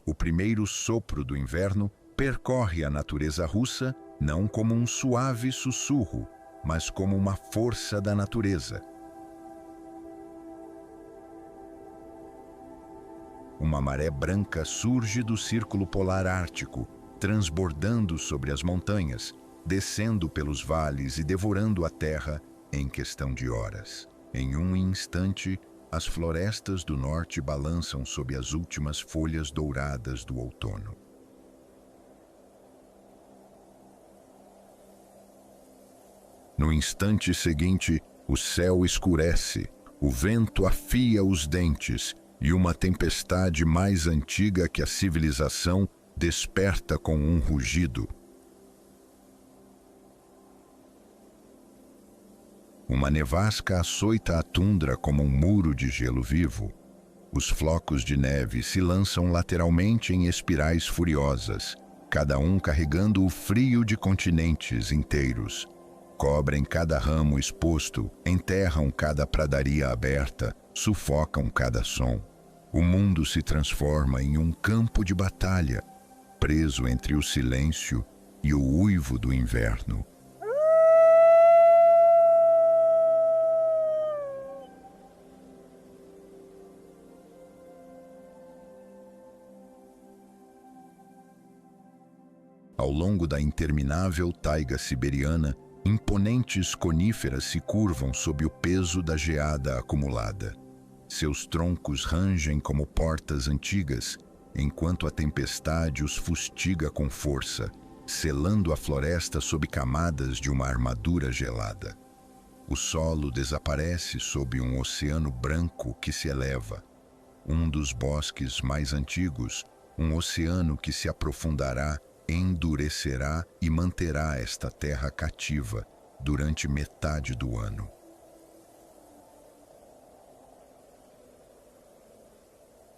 O primeiro sopro do inverno percorre a natureza russa não como um suave sussurro, mas como uma força da natureza. Uma maré branca surge do círculo polar ártico, transbordando sobre as montanhas, descendo pelos vales e devorando a terra em questão de horas. Em um instante, as florestas do norte balançam sob as últimas folhas douradas do outono. No instante seguinte, o céu escurece, o vento afia os dentes e uma tempestade mais antiga que a civilização desperta com um rugido. Uma nevasca açoita a tundra como um muro de gelo vivo. Os flocos de neve se lançam lateralmente em espirais furiosas, cada um carregando o frio de continentes inteiros. Cobrem cada ramo exposto, enterram cada pradaria aberta, sufocam cada som. O mundo se transforma em um campo de batalha, preso entre o silêncio e o uivo do inverno. Ao longo da interminável taiga siberiana, imponentes coníferas se curvam sob o peso da geada acumulada. Seus troncos rangem como portas antigas, enquanto a tempestade os fustiga com força, selando a floresta sob camadas de uma armadura gelada. O solo desaparece sob um oceano branco que se eleva. Um dos bosques mais antigos, um oceano que se aprofundará, endurecerá e manterá esta terra cativa durante metade do ano.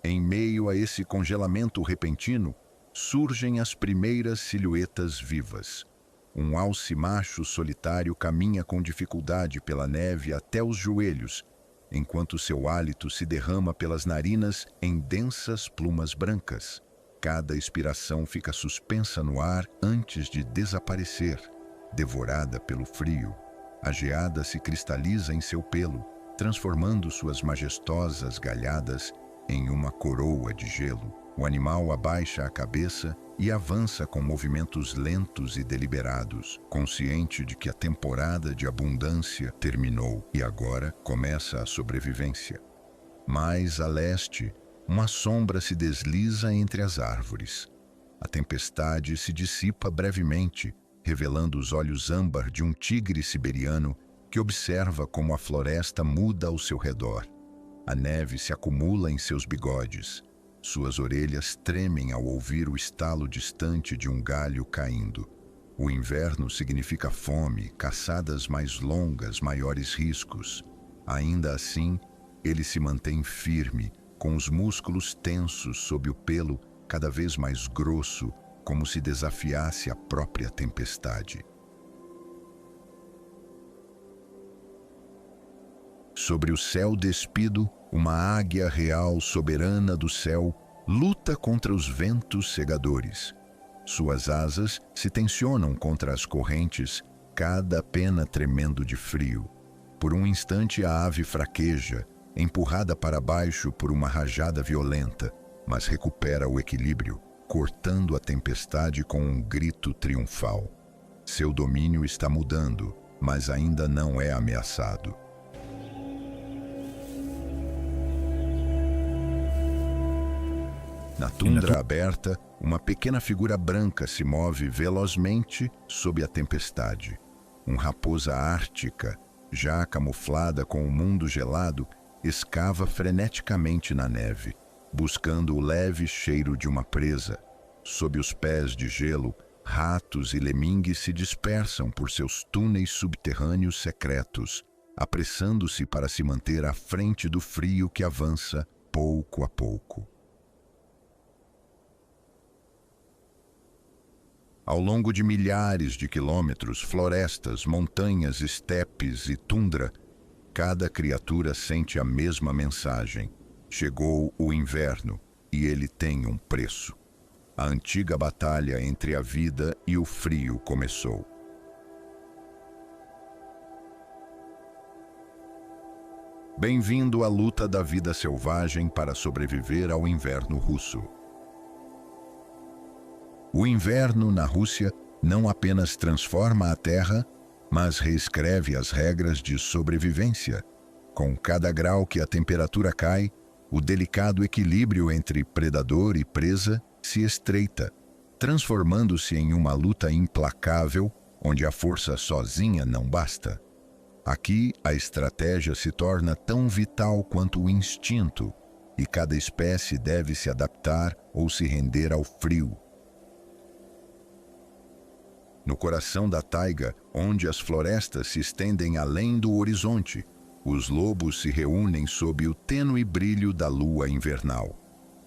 Em meio a esse congelamento repentino, surgem as primeiras silhuetas vivas. Um alce macho solitário caminha com dificuldade pela neve até os joelhos, enquanto seu hálito se derrama pelas narinas em densas plumas brancas. Cada expiração fica suspensa no ar antes de desaparecer, devorada pelo frio. A geada se cristaliza em seu pelo, transformando suas majestosas galhadas em uma coroa de gelo. O animal abaixa a cabeça e avança com movimentos lentos e deliberados, consciente de que a temporada de abundância terminou e agora começa a sobrevivência. Mais a leste, uma sombra se desliza entre as árvores. A tempestade se dissipa brevemente, revelando os olhos âmbar de um tigre siberiano que observa como a floresta muda ao seu redor. A neve se acumula em seus bigodes. Suas orelhas tremem ao ouvir o estalo distante de um galho caindo. O inverno significa fome, caçadas mais longas, maiores riscos. Ainda assim, ele se mantém firme, com os músculos tensos sob o pelo cada vez mais grosso, como se desafiasse a própria tempestade. Sobre o céu despido, uma águia real soberana do céu luta contra os ventos cegadores. Suas asas se tensionam contra as correntes, cada pena tremendo de frio. Por um instante a ave fraqueja, empurrada para baixo por uma rajada violenta, mas recupera o equilíbrio, cortando a tempestade com um grito triunfal. Seu domínio está mudando, mas ainda não é ameaçado. Na tundra aberta, uma pequena figura branca se move velozmente sob a tempestade. Uma raposa ártica, já camuflada com o mundo gelado, escava freneticamente na neve, buscando o leve cheiro de uma presa. Sob os pés de gelo, ratos e lemingues se dispersam por seus túneis subterrâneos secretos, apressando-se para se manter à frente do frio que avança pouco a pouco. Ao longo de milhares de quilômetros, florestas, montanhas, estepes e tundra, cada criatura sente a mesma mensagem. Chegou o inverno, e ele tem um preço. A antiga batalha entre a vida e o frio começou. Bem-vindo à luta da vida selvagem para sobreviver ao inverno russo. O inverno na Rússia não apenas transforma a terra, mas reescreve as regras de sobrevivência. Com cada grau que a temperatura cai, o delicado equilíbrio entre predador e presa se estreita, transformando-se em uma luta implacável onde a força sozinha não basta. Aqui, a estratégia se torna tão vital quanto o instinto, e cada espécie deve se adaptar ou se render ao frio. No coração da taiga, onde as florestas se estendem além do horizonte, os lobos se reúnem sob o tênue brilho da lua invernal.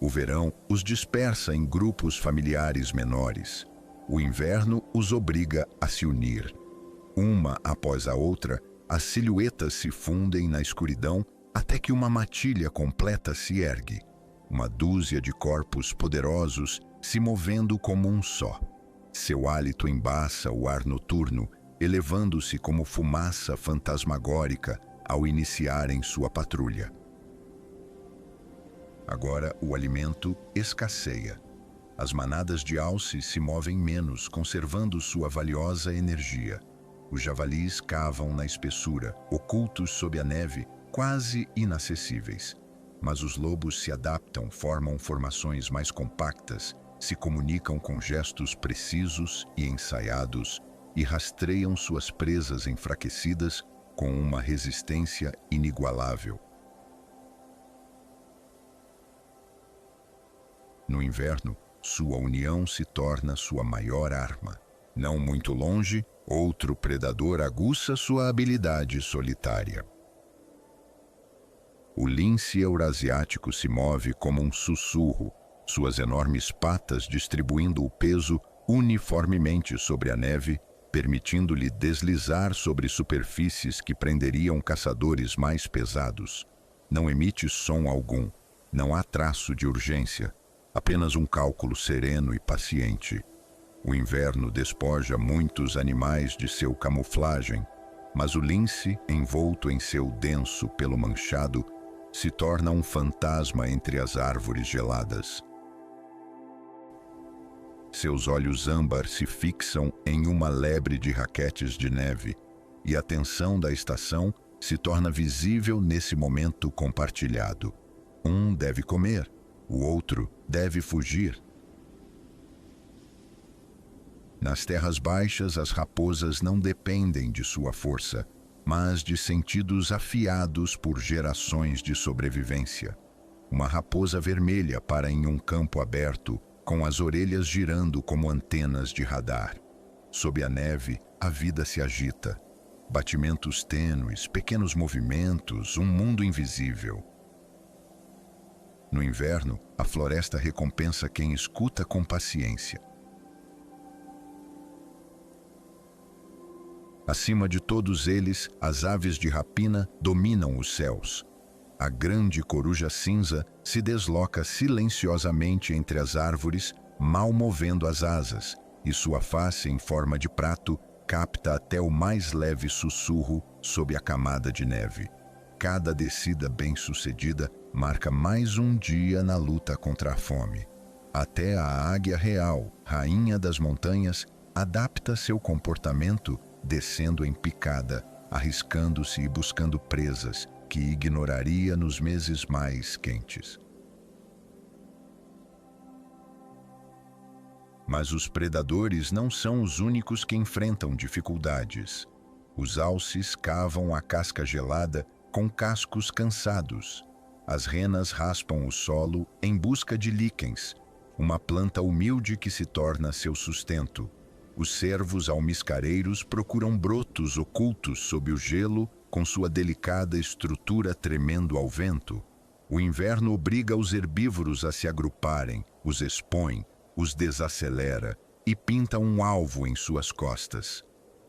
O verão os dispersa em grupos familiares menores. O inverno os obriga a se unir. Uma após a outra, as silhuetas se fundem na escuridão até que uma matilha completa se ergue. Uma dúzia de corpos poderosos se movendo como um só. Seu hálito embaça o ar noturno, elevando-se como fumaça fantasmagórica ao iniciarem sua patrulha. Agora o alimento escasseia. As manadas de alces se movem menos, conservando sua valiosa energia. Os javalis cavam na espessura, ocultos sob a neve, quase inacessíveis. Mas os lobos se adaptam, formam formações mais compactas, se comunicam com gestos precisos e ensaiados e rastreiam suas presas enfraquecidas com uma resistência inigualável. No inverno, sua união se torna sua maior arma. Não muito longe, outro predador aguça sua habilidade solitária. O lince eurasiático se move como um sussurro, suas enormes patas distribuindo o peso uniformemente sobre a neve, permitindo-lhe deslizar sobre superfícies que prenderiam caçadores mais pesados. Não emite som algum, não há traço de urgência, apenas um cálculo sereno e paciente. O inverno despoja muitos animais de seu camuflagem, mas o lince, envolto em seu denso pelo manchado, se torna um fantasma entre as árvores geladas. Seus olhos âmbar se fixam em uma lebre de raquetes de neve, e a tensão da estação se torna visível nesse momento compartilhado. Um deve comer, o outro deve fugir. Nas terras baixas, as raposas não dependem de sua força, mas de sentidos afiados por gerações de sobrevivência. Uma raposa vermelha para em um campo aberto, com as orelhas girando como antenas de radar. Sob a neve, a vida se agita. Batimentos tênues, pequenos movimentos, um mundo invisível. No inverno, a floresta recompensa quem escuta com paciência. Acima de todos eles, as aves de rapina dominam os céus. A grande coruja cinza se desloca silenciosamente entre as árvores, mal movendo as asas, e sua face em forma de prato capta até o mais leve sussurro sob a camada de neve. Cada descida bem-sucedida marca mais um dia na luta contra a fome. Até a águia real, rainha das montanhas, adapta seu comportamento descendo em picada, arriscando-se e buscando presas que ignoraria nos meses mais quentes. Mas os predadores não são os únicos que enfrentam dificuldades. Os alces cavam a casca gelada com cascos cansados. As renas raspam o solo em busca de líquens, uma planta humilde que se torna seu sustento. Os cervos almiscareiros procuram brotos ocultos sob o gelo, com sua delicada estrutura tremendo ao vento. O inverno obriga os herbívoros a se agruparem, os expõe, os desacelera e pinta um alvo em suas costas.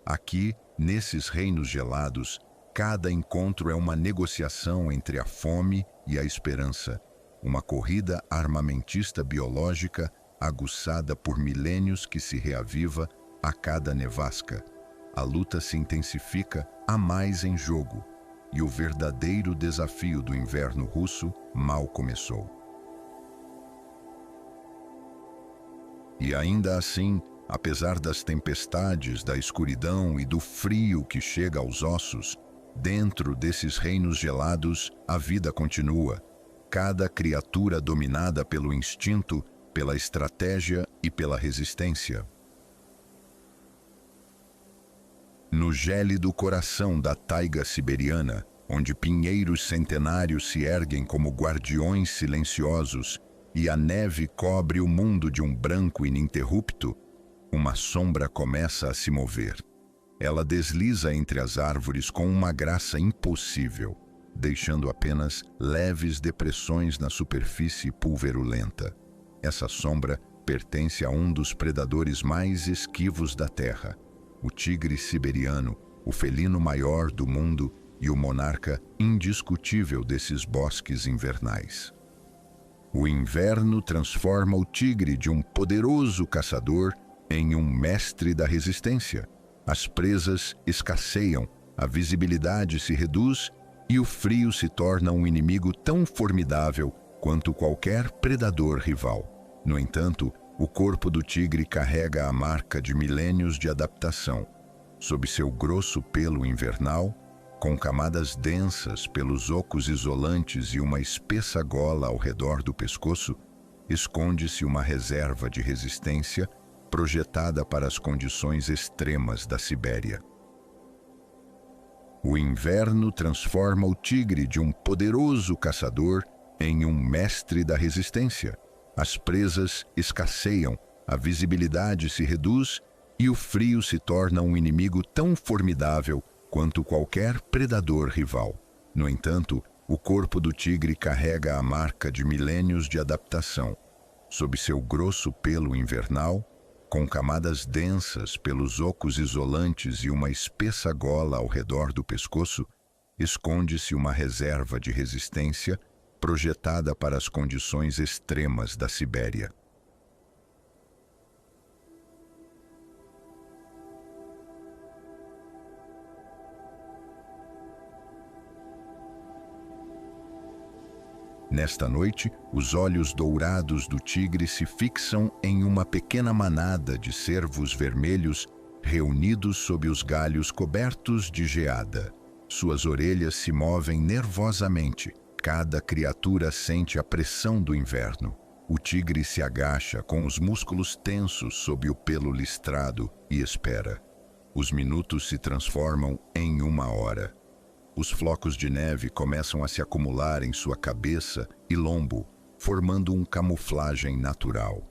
Aqui, nesses reinos gelados, cada encontro é uma negociação entre a fome e a esperança, uma corrida armamentista biológica aguçada por milênios que se reaviva a cada nevasca. A luta se intensifica, há mais em jogo, e o verdadeiro desafio do inverno russo mal começou. E ainda assim, apesar das tempestades, da escuridão e do frio que chega aos ossos, dentro desses reinos gelados, a vida continua. Cada criatura dominada pelo instinto, pela estratégia e pela resistência. No gélido coração da taiga siberiana, onde pinheiros centenários se erguem como guardiões silenciosos e a neve cobre o mundo de um branco ininterrupto, uma sombra começa a se mover. Ela desliza entre as árvores com uma graça impossível, deixando apenas leves depressões na superfície pulverulenta. Essa sombra pertence a um dos predadores mais esquivos da Terra, o tigre siberiano, o felino maior do mundo e o monarca indiscutível desses bosques invernais. O inverno transforma o tigre de um poderoso caçador em um mestre da resistência. As presas escasseiam, a visibilidade se reduz e o frio se torna um inimigo tão formidável quanto qualquer predador rival. No entanto, o corpo do tigre carrega a marca de milênios de adaptação. Sob seu grosso pelo invernal, com camadas densas pelos ocos isolantes e uma espessa gola ao redor do pescoço, esconde-se uma reserva de resistência projetada para as condições extremas da Sibéria. O inverno transforma o tigre de um poderoso caçador em um mestre da resistência. As presas escasseiam, a visibilidade se reduz e o frio se torna um inimigo tão formidável quanto qualquer predador rival. No entanto, o corpo do tigre carrega a marca de milênios de adaptação. Sob seu grosso pelo invernal, com camadas densas pelos ocos isolantes e uma espessa gola ao redor do pescoço, esconde-se uma reserva de resistência projetada para as condições extremas da Sibéria. Nesta noite, os olhos dourados do tigre se fixam em uma pequena manada de cervos vermelhos reunidos sob os galhos cobertos de geada. Suas orelhas se movem nervosamente. Cada criatura sente a pressão do inverno. O tigre se agacha com os músculos tensos sob o pelo listrado e espera. Os minutos se transformam em uma hora. Os flocos de neve começam a se acumular em sua cabeça e lombo, formando um camuflagem natural.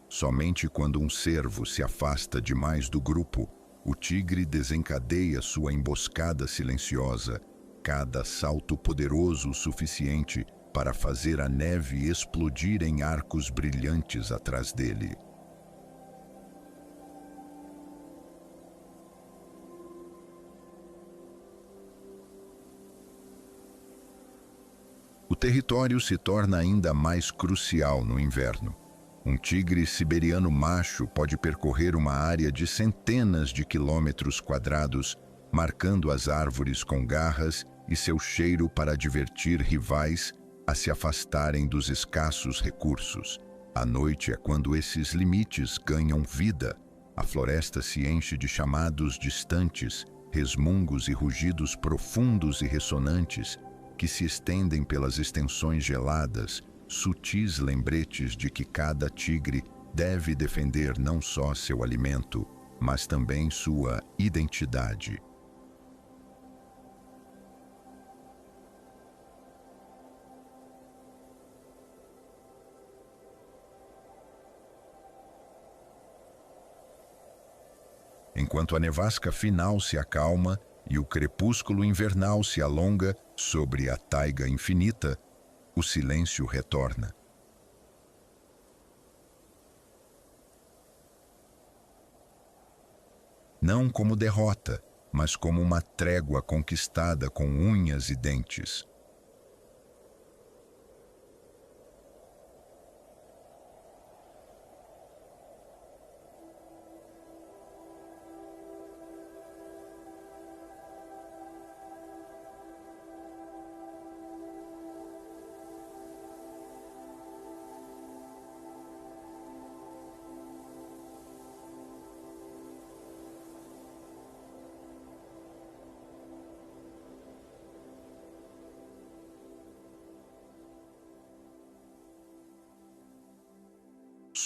Somente quando um cervo se afasta demais do grupo, o tigre desencadeia sua emboscada silenciosa, cada salto poderoso o suficiente para fazer a neve explodir em arcos brilhantes atrás dele. O território se torna ainda mais crucial no inverno. Um tigre siberiano macho pode percorrer uma área de centenas de quilômetros quadrados, marcando as árvores com garras e seu cheiro para advertir rivais a se afastarem dos escassos recursos. A noite é quando esses limites ganham vida. A floresta se enche de chamados distantes, resmungos e rugidos profundos e ressonantes, que se estendem pelas extensões geladas, sutis lembretes de que cada tigre deve defender não só seu alimento, mas também sua identidade. Enquanto a nevasca final se acalma e o crepúsculo invernal se alonga sobre a taiga infinita, o silêncio retorna. Não como derrota, mas como uma trégua conquistada com unhas e dentes.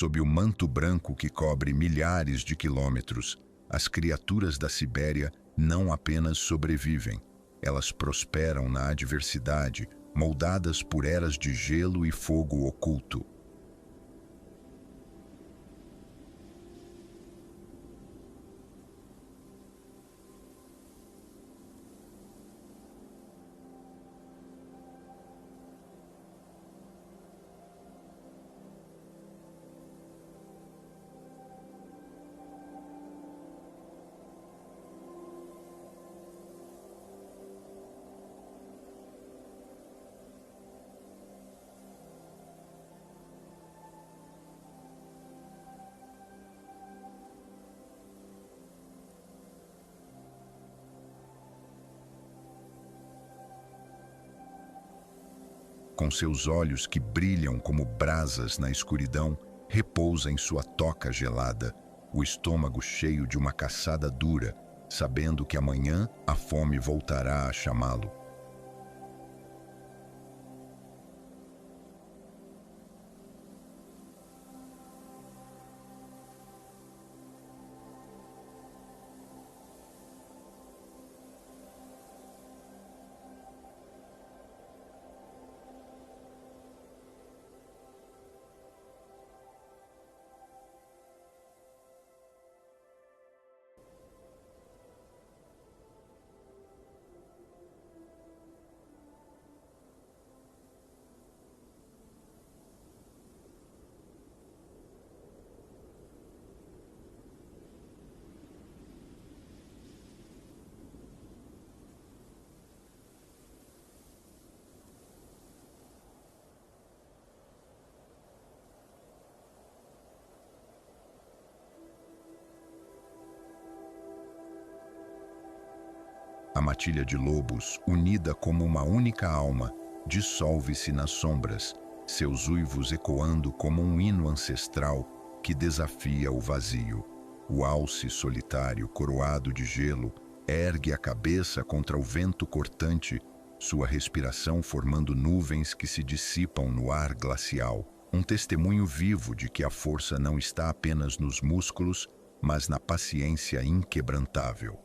Sob o manto branco que cobre milhares de quilômetros, as criaturas da Sibéria não apenas sobrevivem, elas prosperam na adversidade, moldadas por eras de gelo e fogo oculto. Com seus olhos que brilham como brasas na escuridão, repousa em sua toca gelada, o estômago cheio de uma caçada dura, sabendo que amanhã a fome voltará a chamá-lo. A matilha de lobos, unida como uma única alma, dissolve-se nas sombras, seus uivos ecoando como um hino ancestral que desafia o vazio. O alce solitário, coroado de gelo, ergue a cabeça contra o vento cortante, sua respiração formando nuvens que se dissipam no ar glacial, um testemunho vivo de que a força não está apenas nos músculos, mas na paciência inquebrantável.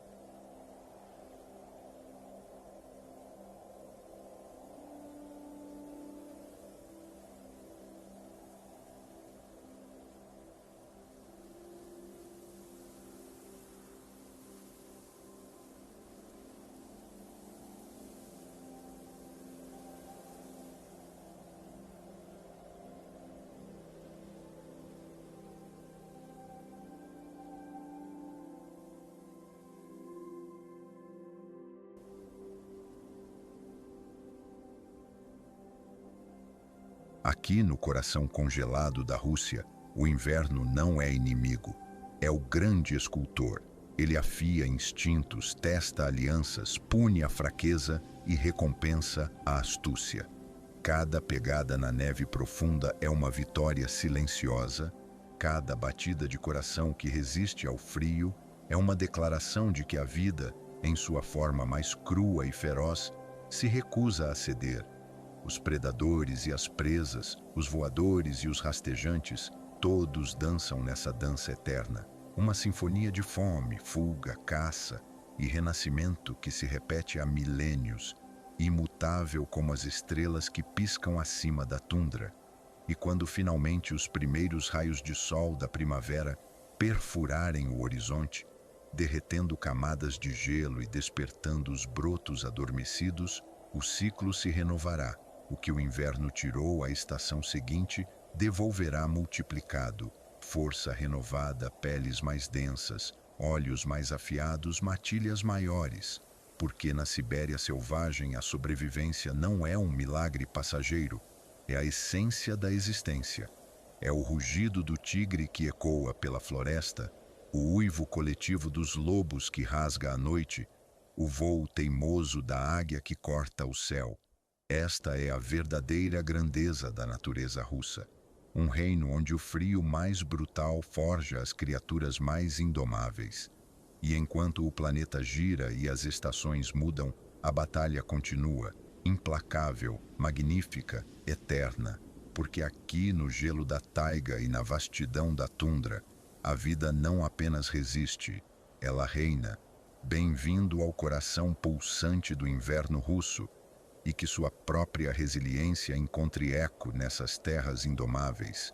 Aqui no coração congelado da Rússia, o inverno não é inimigo, é o grande escultor. Ele afia instintos, testa alianças, pune a fraqueza e recompensa a astúcia. Cada pegada na neve profunda é uma vitória silenciosa, cada batida de coração que resiste ao frio é uma declaração de que a vida, em sua forma mais crua e feroz, se recusa a ceder. Os predadores e as presas, os voadores e os rastejantes, todos dançam nessa dança eterna. Uma sinfonia de fome, fuga, caça e renascimento que se repete há milênios, imutável como as estrelas que piscam acima da tundra. E quando finalmente os primeiros raios de sol da primavera perfurarem o horizonte, derretendo camadas de gelo e despertando os brotos adormecidos, o ciclo se renovará. O que o inverno tirou à estação seguinte, devolverá multiplicado. Força renovada, peles mais densas, olhos mais afiados, matilhas maiores. Porque na Sibéria selvagem a sobrevivência não é um milagre passageiro, é a essência da existência. É o rugido do tigre que ecoa pela floresta, o uivo coletivo dos lobos que rasga a noite, o vôo teimoso da águia que corta o céu. Esta é a verdadeira grandeza da natureza russa. Um reino onde o frio mais brutal forja as criaturas mais indomáveis. E enquanto o planeta gira e as estações mudam, a batalha continua, implacável, magnífica, eterna. porque aqui no gelo da taiga e na vastidão da tundra, a vida não apenas resiste, ela reina. Bem-vindo ao coração pulsante do inverno russo, e que sua própria resiliência encontre eco nessas terras indomáveis.